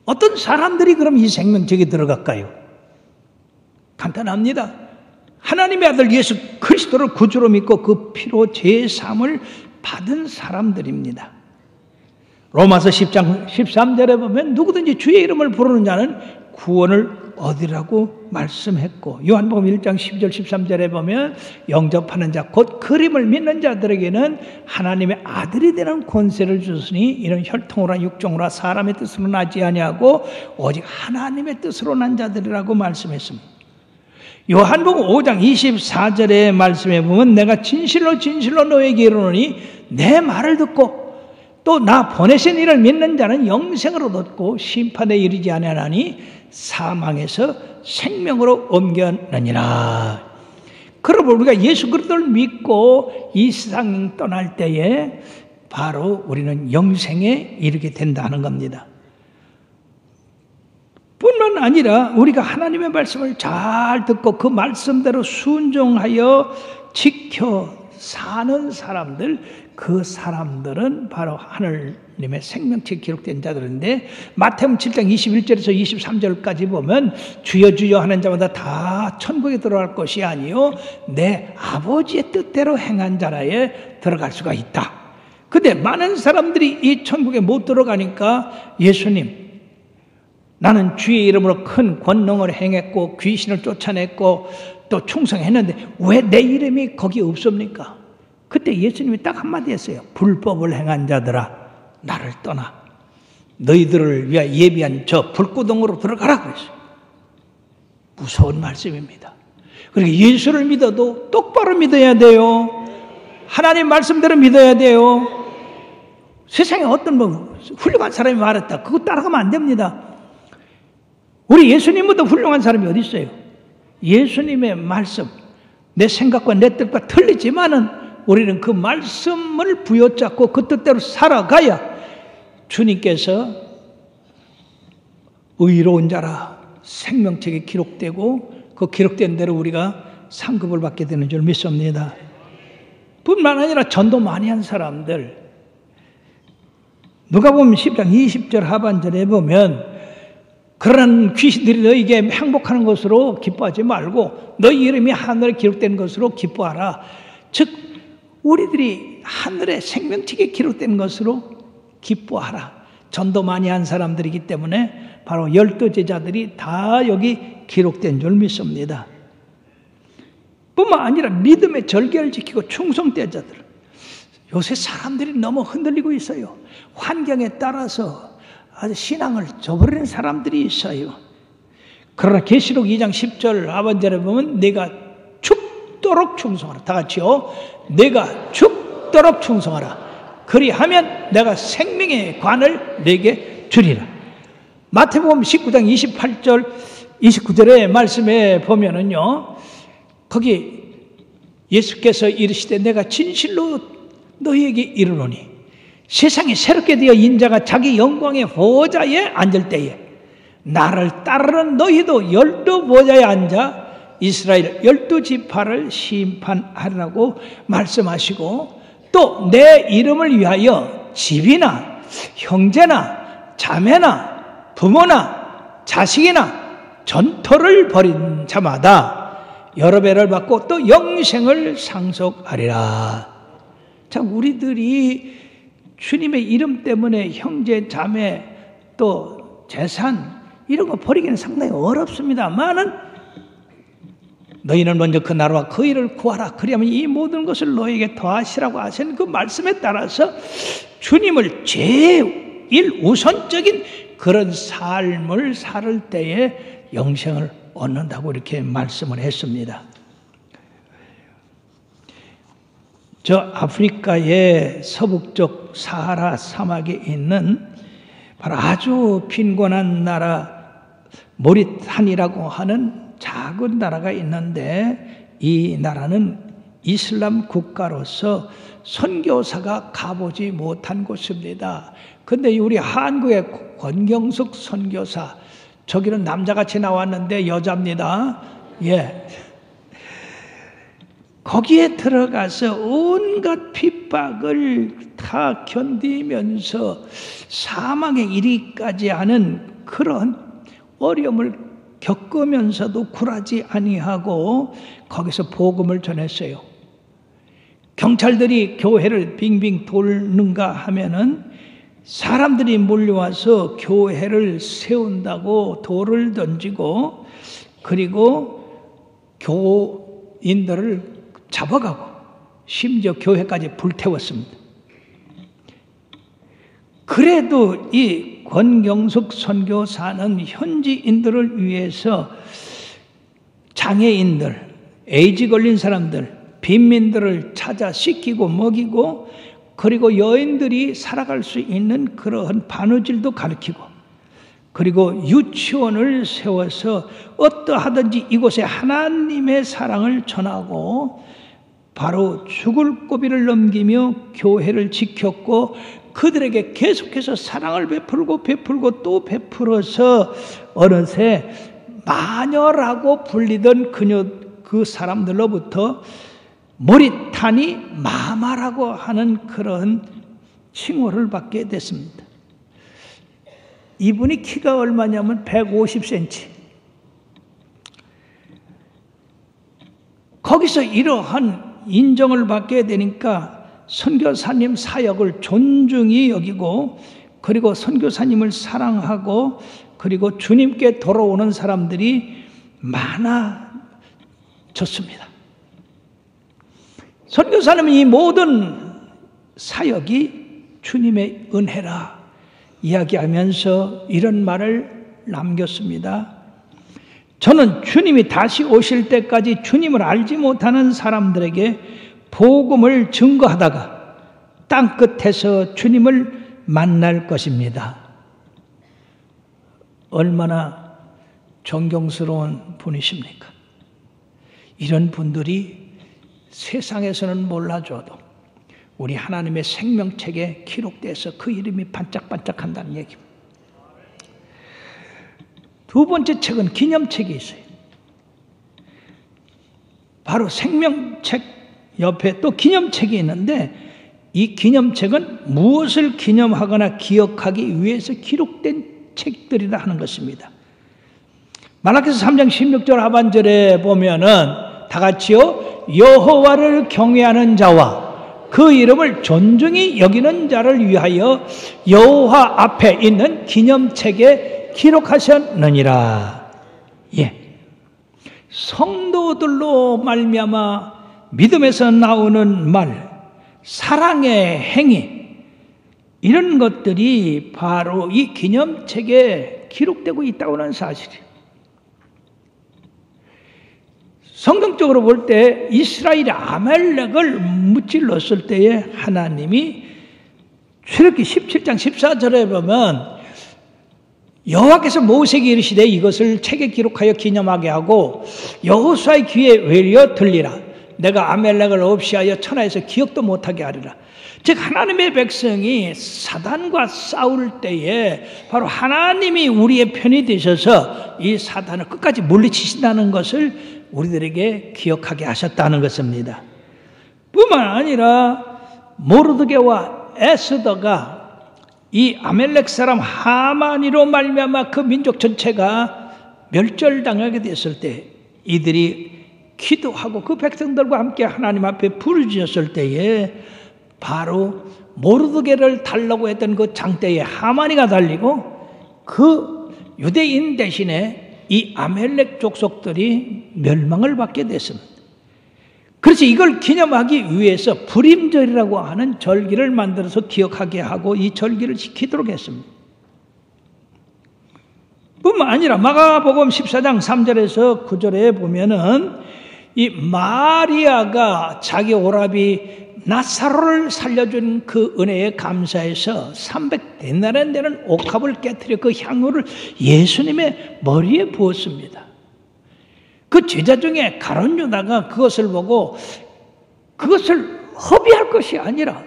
어떤 사람들이 그럼 이 생명책에 들어갈까요? 간단합니다. 하나님의 아들 예수 그리스도를 구주로 믿고 그 피로 죄 사함을 받은 사람들입니다. 로마서 10장 13절에 보면 누구든지 주의 이름을 부르는 자는 구원을 얻으라고 말씀했고, 요한복음 1장 12절 13절에 보면 영접하는 자 곧 그림을 믿는 자들에게는 하나님의 아들이 되는 권세를 주시니 이는 혈통으로나 육종으로나 사람의 뜻으로 나지 아니하고 오직 하나님의 뜻으로 난 자들이라고 말씀했습니다. 요한복음 5장 24절의 말씀에 보면 내가 진실로 진실로 너에게 이르노니 내 말을 듣고 또 나 보내신 이를 믿는 자는 영생으로 얻고 심판에 이르지 아니하나니 사망에서 생명으로 옮겨느니라. 그러므로 우리가 예수 그리스도를 믿고 이 세상 떠날 때에 바로 우리는 영생에 이르게 된다는 겁니다. 뿐만 아니라 우리가 하나님의 말씀을 잘 듣고 그 말씀대로 순종하여 지켜 사는 사람들, 그 사람들은 바로 하나님의 생명책에 기록된 자들인데, 마태복음 7장 21절에서 23절까지 보면 주여 주여 하는 자마다 다 천국에 들어갈 것이 아니요 내 아버지의 뜻대로 행한 자라에 들어갈 수가 있다. 근데 많은 사람들이 이 천국에 못 들어가니까 예수님, 나는 주의 이름으로 큰 권능을 행했고 귀신을 쫓아냈고 또 충성했는데 왜 내 이름이 거기 없습니까? 그때 예수님이 딱 한마디 했어요. 불법을 행한 자들아 나를 떠나 너희들을 위하여 예비한 저 불구덩으로 들어가라 그랬어요. 무서운 말씀입니다. 그러니까 예수를 믿어도 똑바로 믿어야 돼요. 하나님 말씀대로 믿어야 돼요. 세상에 어떤 훌륭한 사람이 말했다, 그거 따라가면 안 됩니다. 우리 예수님보다 훌륭한 사람이 어디 있어요? 예수님의 말씀, 내 생각과 내 뜻과 틀리지만은 우리는 그 말씀을 부여잡고 그 뜻대로 살아가야 주님께서 의로운 자라 생명책에 기록되고 그 기록된 대로 우리가 상급을 받게 되는 줄 믿습니다. 뿐만 아니라 전도 많이 한 사람들, 누가복음 10장 20절 하반절에 보면 그러한 귀신들이 너희에게 행복하는 것으로 기뻐하지 말고 너희 이름이 하늘에 기록된 것으로 기뻐하라. 즉 우리들이 하늘의 생명책에 기록된 것으로 기뻐하라. 전도 많이 한 사람들이기 때문에 바로 12 제자들이 다 여기 기록된 줄 믿습니다. 뿐만 아니라 믿음의 절개를 지키고 충성된 자들. 요새 사람들이 너무 흔들리고 있어요. 환경에 따라서 아주 신앙을 저버리는 사람들이 있어요. 그러나 계시록 2장 10절 하반절에 보면 내가 죽도록 충성하라. 다 같이요. 내가 죽도록 충성하라. 그리하면 내가 생명의 관을 내게 주리라. 마태복음 19장 28절 29절의 말씀에 보면은요, 거기 예수께서 이르시되 내가 진실로 너희에게 이르노니 세상에 새롭게 되어 인자가 자기 영광의 보좌에 앉을 때에 나를 따르는 너희도 12 보좌에 앉아 이스라엘 12지파를 심판하라고 말씀하시고, 또 내 이름을 위하여 집이나 형제나 자매나 부모나 자식이나 전토를 벌인 자마다 여러 배를 받고 또 영생을 상속하리라. 자, 우리들이 주님의 이름 때문에 형제, 자매, 또 재산 이런 거 버리기는 상당히 어렵습니다만은 너희는 먼저 그 나라와 그 일을 구하라. 그리하면 이 모든 것을 너희에게 더하시라고 하신 그 말씀에 따라서 주님을 제일 우선적인 그런 삶을 살 때에 영생을 얻는다고 이렇게 말씀을 했습니다. 저 아프리카의 서북쪽 사하라 사막에 있는 바로 아주 빈곤한 나라 모리탄이라고 하는 작은 나라가 있는데, 이 나라는 이슬람 국가로서 선교사가 가보지 못한 곳입니다. 그런데 우리 한국의 권경숙 선교사, 저기는 남자같이 나왔는데 여자입니다. 예. 거기에 들어가서 온갖 핍박을 다 견디면서 사망에 이르기까지 하는 그런 어려움을 겪으면서도 굴하지 아니하고 거기서 복음을 전했어요. 경찰들이 교회를 빙빙 돌는가 하면은 사람들이 몰려와서 교회를 세운다고 돌을 던지고, 그리고 교인들을 잡아가고 심지어 교회까지 불태웠습니다. 그래도 이 권경숙 선교사는 현지인들을 위해서 장애인들, 에이즈 걸린 사람들, 빈민들을 찾아 씻기고 먹이고, 그리고 여인들이 살아갈 수 있는 그러한 바느질도 가르치고, 그리고 유치원을 세워서 어떠하든지 이곳에 하나님의 사랑을 전하고 바로 죽을 고비를 넘기며 교회를 지켰고, 그들에게 계속해서 사랑을 베풀고 또 베풀어서 어느새 마녀라고 불리던 그 사람들로부터 모리타니 마마라고 하는 그런 칭호를 받게 됐습니다. 이분이 키가 얼마냐면 150cm. 거기서 이러한 인정을 받게 되니까 선교사님 사역을 존중히 여기고, 그리고 선교사님을 사랑하고, 그리고 주님께 돌아오는 사람들이 많아졌습니다. 선교사님은 이 모든 사역이 주님의 은혜라 이야기하면서 이런 말을 남겼습니다. 저는 주님이 다시 오실 때까지 주님을 알지 못하는 사람들에게 복음을 증거하다가 땅끝에서 주님을 만날 것입니다. 얼마나 존경스러운 분이십니까? 이런 분들이 세상에서는 몰라줘도 우리 하나님의 생명책에 기록돼서 그 이름이 반짝반짝한다는 얘기입니다. 두 번째 책은 기념책이 있어요. 바로 생명책 옆에 또 기념책이 있는데, 이 기념책은 무엇을 기념하거나 기억하기 위해서 기록된 책들이라 하는 것입니다. 말라기서 3장 16절 하반절에 보면은 다 같이요, 여호와를 경외하는 자와 그 이름을 존중히 여기는 자를 위하여 여호와 앞에 있는 기념책에 기록하셨느니라. 예, 성도들로 말미암아 믿음에서 나오는 말, 사랑의 행위, 이런 것들이 바로 이 기념책에 기록되고 있다고 하는 사실이에요. 성경적으로 볼 때 이스라엘이 아말렉을 무찔렀을 때에 하나님이 출애굽기 17장 14절에 보면 여호와께서 모세에게 이르시되 이것을 책에 기록하여 기념하게 하고 여호수아의 귀에 외려 들리라. 내가 아말렉을 없이 하여 천하에서 기억도 못하게 하리라. 즉 하나님의 백성이 사단과 싸울 때에 바로 하나님이 우리의 편이 되셔서 이 사단을 끝까지 물리치신다는 것을 우리들에게 기억하게 하셨다는 것입니다. 뿐만 아니라 모르드게와 에스더가 이 아말렉 사람 하만이로 말미암아 그 민족 전체가 멸절당하게 됐을 때 이들이 기도하고 그 백성들과 함께 하나님 앞에 부르짖었을 때에 바로 모르드게를 달라고 했던 그 장대에 하만이가 달리고 그 유대인 대신에 이 아말렉 족속들이 멸망을 받게 됐습니다. 그래서 이걸 기념하기 위해서 불임절이라고 하는 절기를 만들어서 기억하게 하고 이 절기를 지키도록 했습니다. 뿐만 아니라 마가복음 14장 3절에서 9절에 보면은 이 마리아가 자기 오라비 나사로를 살려준 그 은혜에 감사해서 300데나리온 되는 옥합을 깨뜨려 그 향유를 예수님의 머리에 부었습니다. 그 제자 중에 가룟 유다가 그것을 보고 그것을 허비할 것이 아니라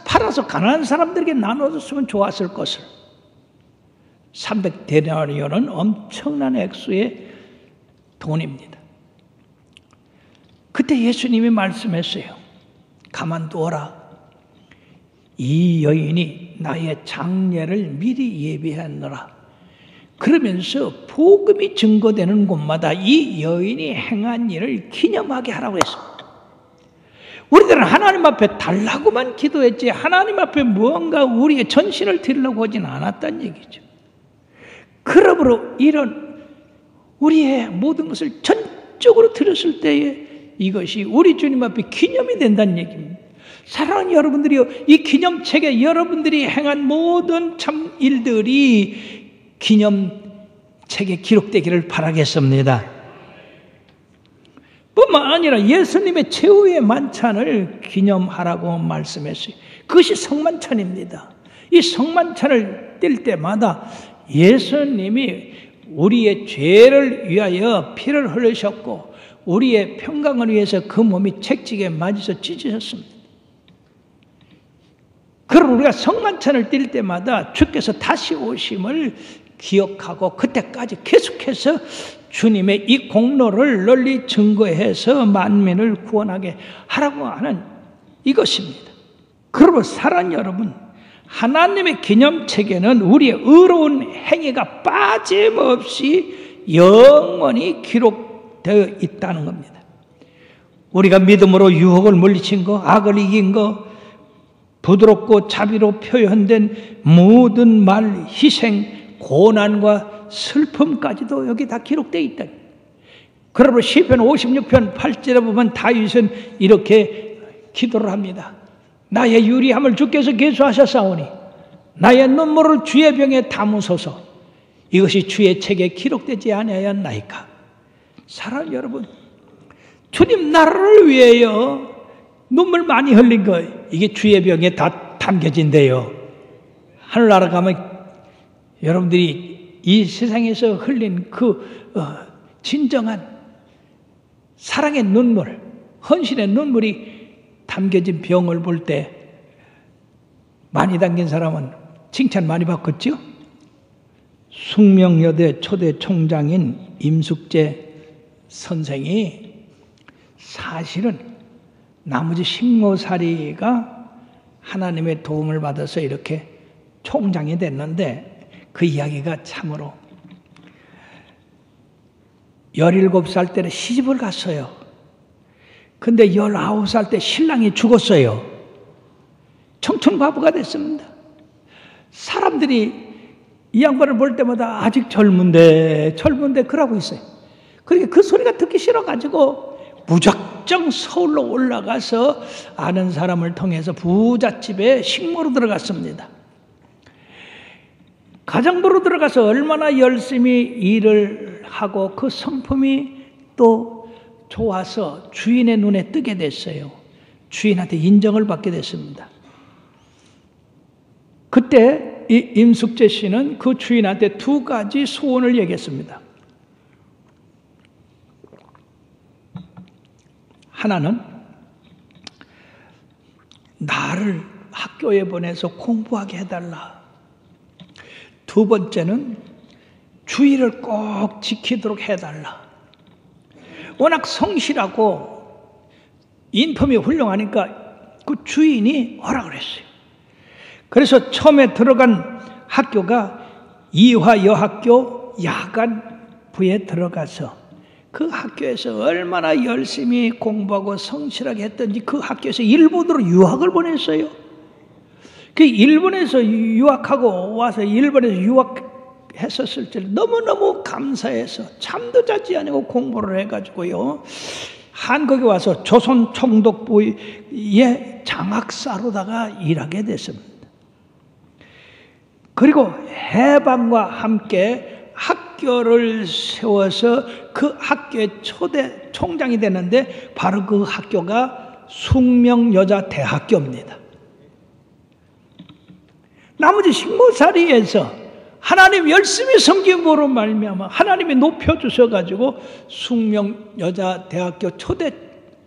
팔아서 가난한 사람들에게 나눠줬으면 좋았을 것을, 300데나리온은 엄청난 액수의 돈입니다. 그때 예수님이 말씀했어요. 가만두어라. 이 여인이 나의 장례를 미리 예비하노라. 그러면서 복음이 증거되는 곳마다 이 여인이 행한 일을 기념하게 하라고 했습니다. 우리들은 하나님 앞에 달라고만 기도했지 하나님 앞에 무언가 우리의 전신을 드리려고 하진 않았다는 얘기죠. 그러므로 이런 우리의 모든 것을 전적으로 드렸을 때에 이것이 우리 주님 앞에 기념이 된다는 얘기입니다. 사랑하는 여러분들이요, 이 기념책에 여러분들이 행한 모든 참 일들이 기념책에 기록되기를 바라겠습니다. 뿐만 아니라 예수님의 최후의 만찬을 기념하라고 말씀했어요. 그것이 성만찬입니다. 이 성만찬을 뗄 때마다 예수님이 우리의 죄를 위하여 피를 흘리셨고 우리의 평강을 위해서 그 몸이 채찍에 맞아서 찢으셨습니다. 그럼 우리가 성만찬을 뛸 때마다 주께서 다시 오심을 기억하고 그때까지 계속해서 주님의 이 공로를 널리 증거해서 만민을 구원하게 하라고 하는 이것입니다. 그러므로 사랑하는 여러분, 하나님의 기념책에는 우리의 의로운 행위가 빠짐없이 영원히 기록되어 있다는 겁니다. 우리가 믿음으로 유혹을 물리친 거, 악을 이긴 거, 부드럽고 자비로 표현된 모든 말, 희생, 고난과 슬픔까지도 여기 다 기록되어 있다. 그러므로 시편 56편 8절에 보면 다윗은 이렇게 기도를 합니다. 나의 유리함을 주께서 계수하셨사오니 나의 눈물을 주의 병에 담으소서. 이것이 주의 책에 기록되지 아니하였나이까. 사랑하는 여러분, 주님 나라를 위하여 눈물 많이 흘린 거 이게 주의 병에 다 담겨진대요. 하늘나라 가면 여러분들이 이 세상에서 흘린 그 진정한 사랑의 눈물, 헌신의 눈물이 담겨진 병을 볼 때 많이 담긴 사람은 칭찬 많이 받겠죠? 숙명여대 초대 총장인 임숙재 선생이 사실은 나머지 식모살이가 하나님의 도움을 받아서 이렇게 총장이 됐는데 그 이야기가 참으로 17살 때는 시집을 갔어요. 근데 19살 때 신랑이 죽었어요. 청춘과부가 됐습니다. 사람들이 이 양반을 볼 때마다 아직 젊은데 그러고 있어요. 그러니까 그 소리가 듣기 싫어가지고 무작정 서울로 올라가서 아는 사람을 통해서 부잣집에 식모로 들어갔습니다. 가정부로 들어가서 얼마나 열심히 일을 하고 그 성품이 또 좋아서 주인의 눈에 뜨게 됐어요. 주인한테 인정을 받게 됐습니다. 그때 이 임숙재 씨는 그 주인한테 2가지 소원을 얘기했습니다. 하나는 나를 학교에 보내서 공부하게 해달라. 2번째는 주의를 꼭 지키도록 해달라. 워낙 성실하고 인품이 훌륭하니까 그 주인이 허락을 했어요. 그래서 처음에 들어간 학교가 이화여학교 야간부에 들어가서 그 학교에서 얼마나 열심히 공부하고 성실하게 했던지 그 학교에서 일본으로 유학을 보냈어요. 그 일본에서 유학하고 와서 일본에서 유학했었을 때 너무너무 감사해서 잠도 자지 않고 공부를 해가지고요. 한국에 와서 조선 총독부의 장학사로다가 일하게 됐습니다. 그리고 해방과 함께 학교를 세워서 그 학교의 초대 총장이 됐는데 바로 그 학교가 숙명여자대학교입니다. 나머지 식모살이에서 하나님 열심히 섬김으로 말미암아 하나님이 높여주셔가지고 숙명여자대학교 초대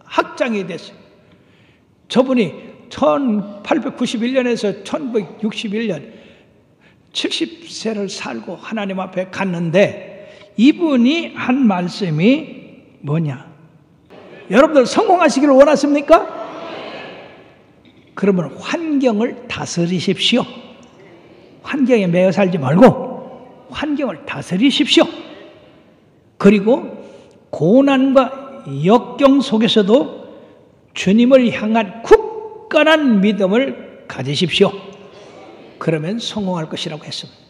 학장이 됐어요. 저분이 1891년에서 1961년 70세를 살고 하나님 앞에 갔는데 이분이 한 말씀이 뭐냐? 여러분들 성공하시기를 원하십니까? 그러면 환경을 다스리십시오. 환경에 매여 살지 말고 환경을 다스리십시오. 그리고 고난과 역경 속에서도 주님을 향한 굳건한 믿음을 가지십시오. 그러면 성공할 것이라고 했습니다.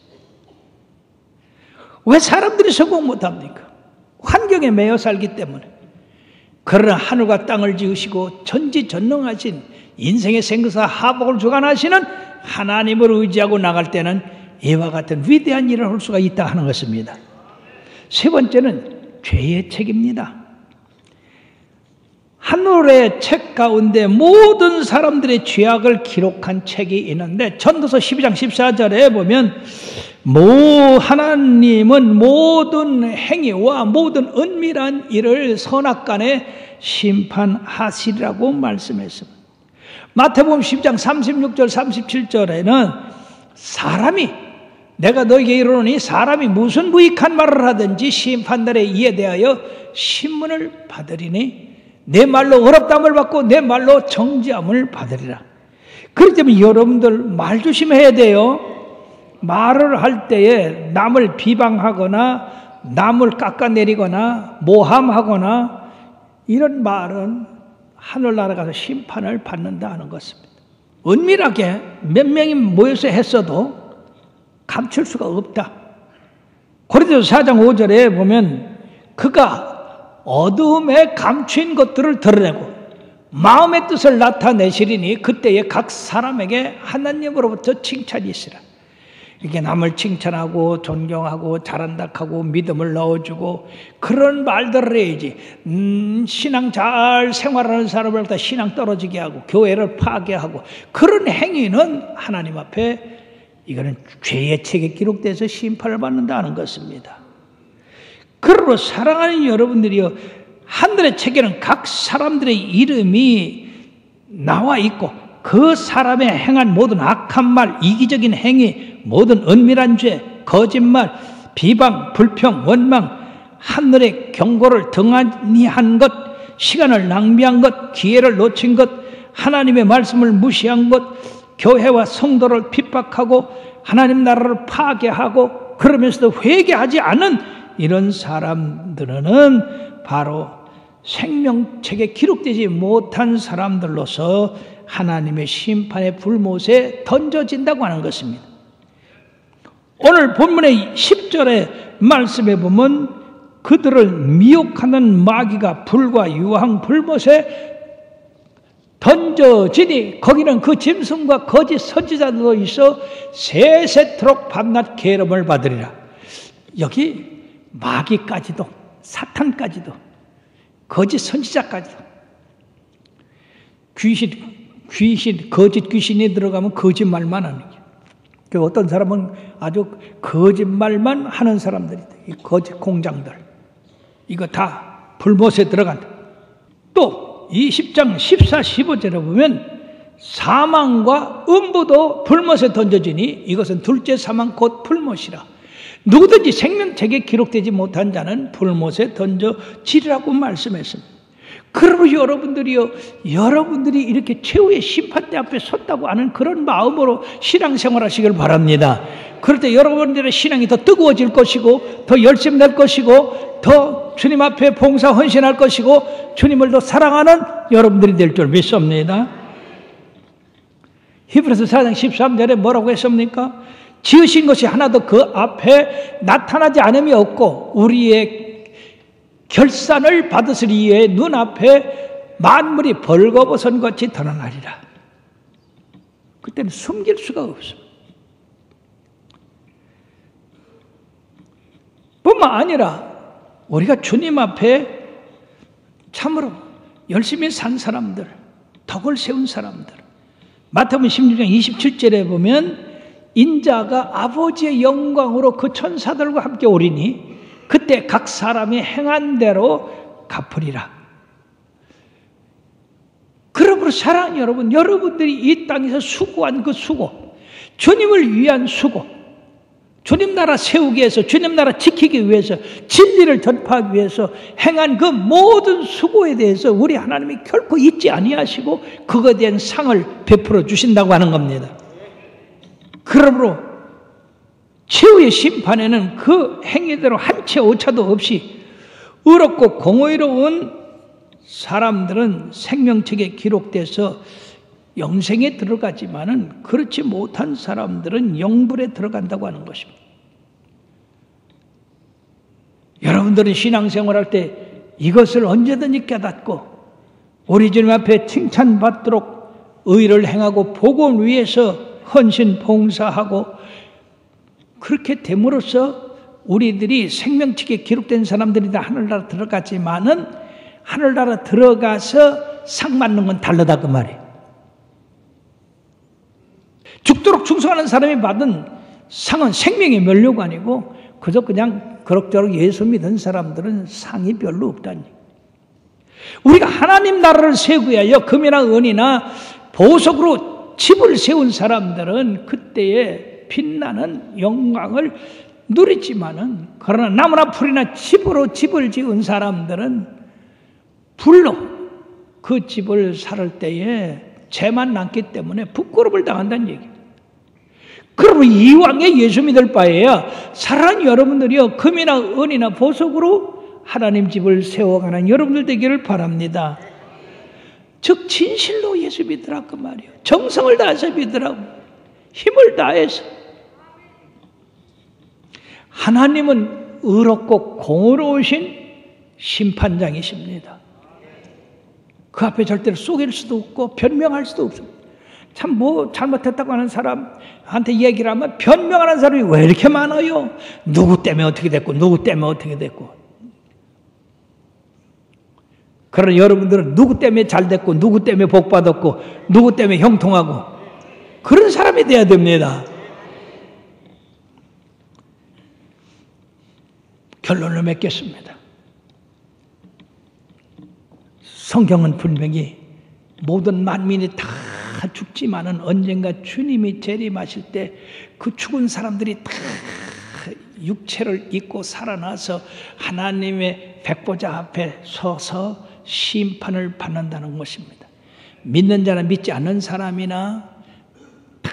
왜 사람들이 성공 못합니까? 환경에 매여 살기 때문에. 그러나 하늘과 땅을 지으시고 전지전능하신 인생의 생사 하복을 주관하시는 하나님을 의지하고 나갈 때는 이와 같은 위대한 일을 할 수가 있다 하는 것입니다. 세 번째는 죄의 책입니다. 하늘의 책 가운데 모든 사람들의 죄악을 기록한 책이 있는데 전도서 12장 14절에 보면 하나님은 모든 행위와 모든 은밀한 일을 선악간에 심판하시리라고 말씀했습니다. 마태복음 10장 36절 37절에는 사람이 내가 너에게 이르노니 사람이 무슨 무익한 말을 하든지 심판날에 이에 대하여 신문을 받으리니 내 말로 어렵담을 받고 내 말로 정죄함을 받으리라. 그렇기 때문에 여러분들 말 조심해야 돼요. 말을 할 때에 남을 비방하거나 남을 깎아내리거나 모함하거나 이런 말은 하늘나라 가서 심판을 받는다 하는 것입니다. 은밀하게 몇 명이 모여서 했어도 감출 수가 없다. 고린도서 4장 5절에 보면 그가 어두움에 감춘 것들을 드러내고 마음의 뜻을 나타내시리니 그때에 각 사람에게 하나님으로부터 칭찬이 있으라. 이렇게 남을 칭찬하고 존경하고 잘한다 하고 믿음을 넣어주고 그런 말들을 해야지. 신앙 잘 생활하는 사람을 다 신앙 떨어지게 하고 교회를 파괴하고 그런 행위는 하나님 앞에 이거는 죄의 책에 기록돼서 심판을 받는다는 것입니다. 그러므로 사랑하는 여러분들이요, 하늘의 책에는 각 사람들의 이름이 나와 있고 그 사람의 행한 모든 악한 말, 이기적인 행위, 모든 은밀한 죄, 거짓말, 비방, 불평, 원망, 하늘의 경고를 등한히 한 것, 시간을 낭비한 것, 기회를 놓친 것, 하나님의 말씀을 무시한 것, 교회와 성도를 핍박하고 하나님 나라를 파괴하고 그러면서도 회개하지 않은 이런 사람들은 바로 생명책에 기록되지 못한 사람들로서 하나님의 심판의 불못에 던져진다고 하는 것입니다. 오늘 본문의 10절의 말씀에 보면 그들을 미혹하는 마귀가 불과 유황 불못에 던져지니 거기는 그 짐승과 거짓 선지자들도 있어 세세토록 밤낮 괴롭을 받으리라. 여기 마귀까지도 사탄까지도 거짓 선지자까지도 귀신 거짓 귀신이 들어가면 거짓말만 하는 거예요. 어떤 사람은 아주 거짓말만 하는 사람들이다. 이 거짓 공장들 이거 다 불못에 들어간다. 또 20장 14, 15절에 보면 사망과 음부도 불못에 던져지니 이것은 둘째 사망 곧 불못이라. 누구든지 생명책에 기록되지 못한 자는 불못에 던져지리라고 말씀했습니다. 그러므로 여러분들이 이렇게 최후의 심판대 앞에 섰다고 하는 그런 마음으로 신앙생활 하시길 바랍니다. 그럴 때 여러분들의 신앙이 더 뜨거워질 것이고 더 열심 낼 것이고 더 주님 앞에 봉사 헌신할 것이고 주님을 더 사랑하는 여러분들이 될 줄 믿습니다. 히브리서 4장 13절에 뭐라고 했습니까? 지으신 것이 하나도 그 앞에 나타나지 않음이 없고 우리의 결산을 받으시리에 눈앞에 만물이 벌거벗은 것이 드러나리라. 그때는 숨길 수가 없습니다. 뿐만 아니라 우리가 주님 앞에 참으로 열심히 산 사람들, 덕을 세운 사람들, 마태복음 16장 27절에 보면 인자가 아버지의 영광으로 그 천사들과 함께 오리니 그때 각 사람이 행한 대로 갚으리라. 그러므로 사랑하는 여러분, 여러분들이 이 땅에서 수고한 그 수고, 주님을 위한 수고, 주님 나라 세우기 위해서, 주님 나라 지키기 위해서, 진리를 전파하기 위해서 행한 그 모든 수고에 대해서 우리 하나님이 결코 잊지 아니하시고 그거에 대한 상을 베풀어 주신다고 하는 겁니다. 그러므로 최후의 심판에는 그 행위대로 한 채 오차도 없이 의롭고 공의로운 사람들은 생명책에 기록돼서 영생에 들어가지만은 그렇지 못한 사람들은 영불에 들어간다고 하는 것입니다. 여러분들은 신앙생활할 때 이것을 언제든지 깨닫고 우리 주님 앞에 칭찬받도록 의를 행하고 복음을 위해서 헌신 봉사하고 그렇게 됨으로써 우리들이 생명책에 기록된 사람들이 다 하늘나라 들어갔지만은 하늘나라 들어가서 상 받는 건 다르다 그 말이에요. 죽도록 충성하는 사람이 받은 상은 생명의 면류관이고 그저 그냥 그럭저럭 예수 믿은 사람들은 상이 별로 없다니. 우리가 하나님 나라를 세우기 위하여 금이나 은이나 보석으로 집을 세운 사람들은 그때의 빛나는 영광을 누리지만은 그러나 나무나 풀이나 집으로 집을 지은 사람들은 불로 그 집을 살 때에 재만 남기 때문에 부끄러움을 당한다는 얘기예요. 그러면 이왕에 예수 믿을 바에야 사랑하는 여러분들이요 금이나 은이나 보석으로 하나님 집을 세워가는 여러분들 되기를 바랍니다. 즉 진실로 예수 믿으라 그 말이에요. 정성을 다해서 믿으라고, 힘을 다해서. 하나님은 의롭고 공의로우신 심판장이십니다. 그 앞에 절대로 속일 수도 없고 변명할 수도 없습니다. 참 뭐 잘못했다고 하는 사람한테 얘기를 하면 변명하는 사람이 왜 이렇게 많아요? 누구 때문에 어떻게 됐고 누구 때문에 어떻게 됐고. 그러나 여러분들은 누구 때문에 잘 됐고 누구 때문에 복 받았고 누구 때문에 형통하고 그런 사람이 돼야 됩니다. 결론을 맺겠습니다. 성경은 분명히 모든 만민이 다 죽지만은 언젠가 주님이 재림하실 때 그 죽은 사람들이 다 육체를 입고 살아나서 하나님의 백보자 앞에 서서 심판을 받는다는 것입니다. 믿는 자나 믿지 않는 사람이나 다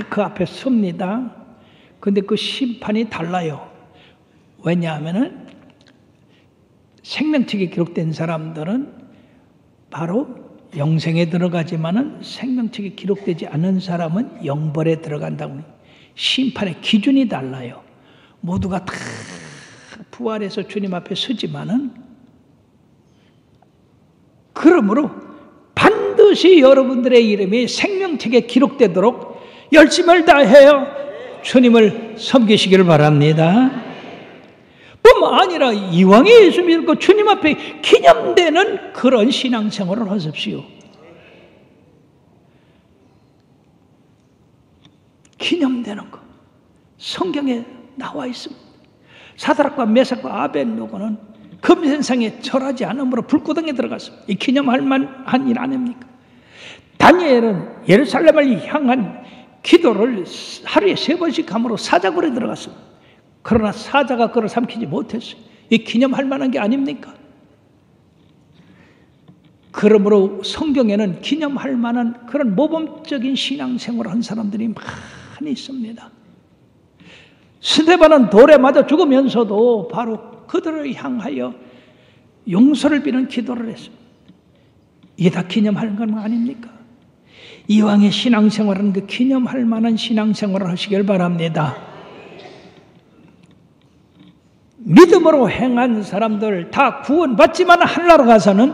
그 앞에 섭니다. 그런데 그 심판이 달라요. 왜냐하면은 생명책에 기록된 사람들은 바로 영생에 들어가지만은 생명책에 기록되지 않은 사람은 영벌에 들어간다고. 심판의 기준이 달라요. 모두가 다 부활해서 주님 앞에 서지만은 그러므로 반드시 여러분들의 이름이 생명책에 기록되도록 열심을 다해요 주님을 섬기시기를 바랍니다. 뿐만 아니라 이왕에 예수 믿고 주님 앞에 기념되는 그런 신앙생활을 하십시오. 기념되는 것 성경에 나와 있습니다. 사드락과 메삭과 아벳노고는 금세상에 절하지 않으므로 불구덩이에 들어갔습니다. 이 기념할 만한 일 아닙니까? 다니엘은 예루살렘을 향한 기도를 하루에 3번씩 함으로 사자굴에 들어갔습니다. 그러나 사자가 그를 삼키지 못했어요. 이 기념할 만한 게 아닙니까? 그러므로 성경에는 기념할 만한 그런 모범적인 신앙생활을 한 사람들이 많이 있습니다. 스데반은 돌에 맞아 죽으면서도 바로 그들을 향하여 용서를 비는 기도를 했습니다. 이게 다 기념할 건 아닙니까? 이왕의 신앙생활은 그 기념할 만한 신앙생활을 하시길 바랍니다. 믿음으로 행한 사람들 다 구원받지만 하늘나라 가서는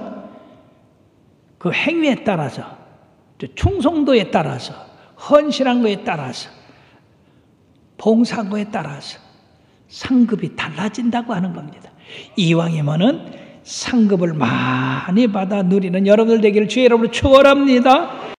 그 행위에 따라서, 충성도에 따라서, 헌신한 거에 따라서, 봉사한 거에 따라서 상급이 달라진다고 하는 겁니다. 이왕이면은 상급을 많이 받아 누리는 여러분들 되기를 주의 이름으로 축원합니다.